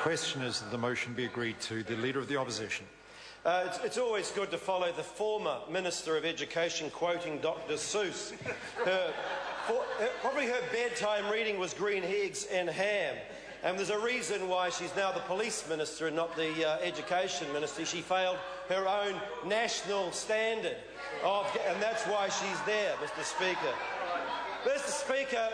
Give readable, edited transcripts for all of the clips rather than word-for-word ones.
question is that the motion be agreed to. The Leader of the Opposition. It's always good to follow the former Minister of Education quoting Dr. Seuss. Probably her bedtime reading was green eggs and ham. And there's a reason why she's now the police minister and not the education minister. She failed her own national standard, and that's why she's there, Mr. Speaker. Mr. Speaker,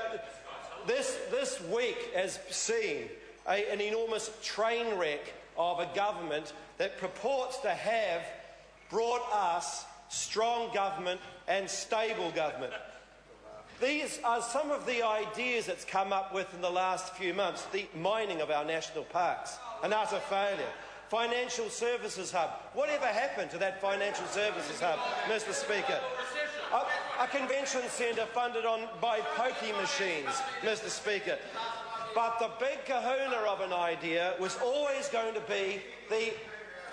this week has seen an enormous train wreck of a government that purports to have brought us strong government and stable government. These are some of the ideas it's come up with in the last few months. The mining of our national parks, an utter failure. Financial services hub. Whatever happened to that financial services hub, Mr. Speaker? A convention centre funded by pokey machines, Mr. Speaker. But the big kahuna of an idea was always going to be the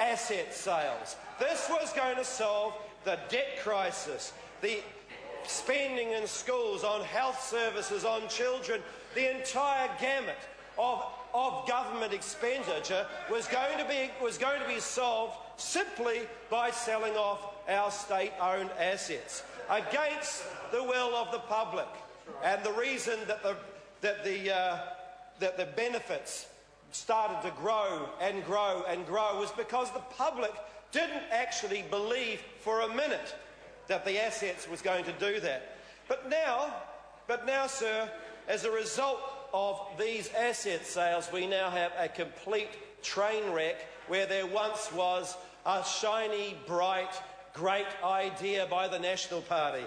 asset sales. This was going to solve the debt crisis, the spending in schools, on health services, on children. The entire gamut of government expenditure was going to be solved simply by selling off our state-owned assets against the will of the public. And the reason that the benefits started to grow and grow and grow was because the public didn't actually believe for a minute that the assets was going to do that. But now, sir, as a result of these asset sales, we now have a complete train wreck where there once was a shiny, bright, great idea by the National Party.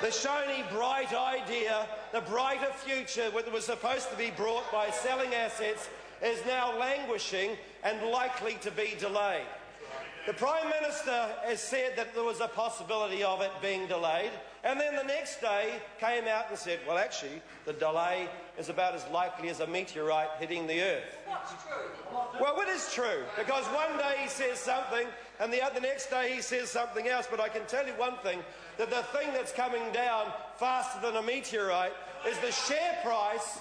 The shiny, bright idea, the brighter future that was supposed to be brought by selling assets, is now languishing and likely to be delayed. The Prime Minister has said that there was a possibility of it being delayed, and then the next day came out and said, well, actually, the delay is about as likely as a meteorite hitting the Earth. What's true? Well, it is true, because one day he says something, and the next day he says something else. But I can tell you one thing, that the thing that's coming down faster than a meteorite is the share price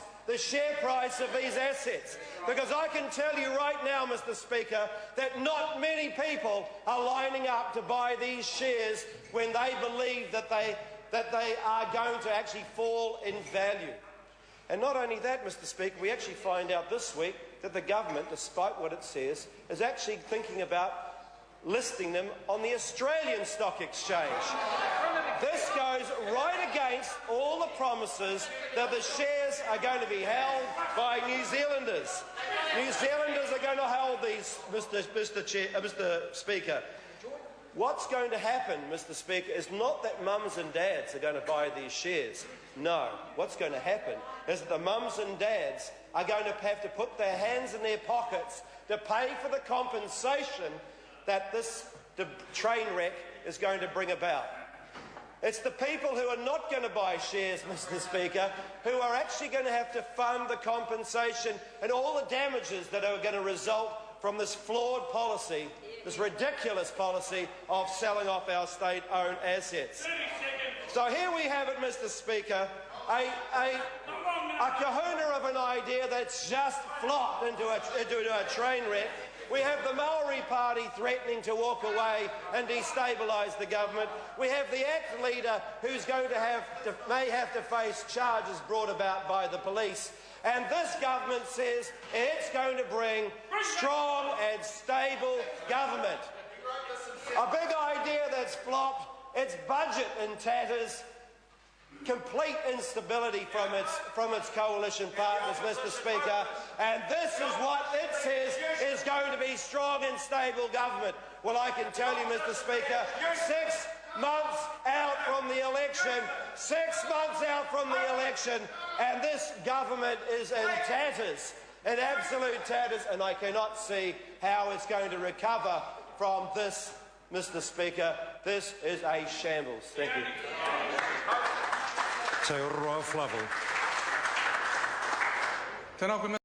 of these assets. Because I can tell you right now, Mr. Speaker, that not many people are lining up to buy these shares when they believe that they are going to actually fall in value. And not only that, Mr. Speaker, we actually find out this week that the government, despite what it says, is actually thinking about listing them on the Australian Stock Exchange. This goes right against all the promises that the shares are going to be held by New Zealanders. New Zealanders are going to hold these, Mr. Speaker. What's going to happen, Mr. Speaker, is not that mums and dads are going to buy these shares. No. What's going to happen is that the mums and dads are going to have to put their hands in their pockets to pay for the compensation that the train wreck is going to bring about. It's the people who are not going to buy shares, Mr. Speaker, who are actually going to have to fund the compensation and all the damages that are going to result from this flawed policy, this ridiculous policy of selling off our state-owned assets. So here we have it, Mr. Speaker, a kahuna of an idea that's just flopped into a train wreck. We have the Maori Party threatening to walk away and destabilise the government. We have the ACT leader who's may have to face charges brought about by the police. And this government says it's going to bring strong and stable government. A big idea that's flopped, its budget in tatters, complete instability from its coalition partners, Mr. Speaker, and this is what it says is going to be strong and stable government. Well, I can tell you, Mr. Speaker, 6 months out from the election, 6 months out from the election, and this government is in tatters, in absolute tatters, and I cannot see how it's going to recover from this, Mr. Speaker. This is a shambles. Thank you. Te oroa Flavel.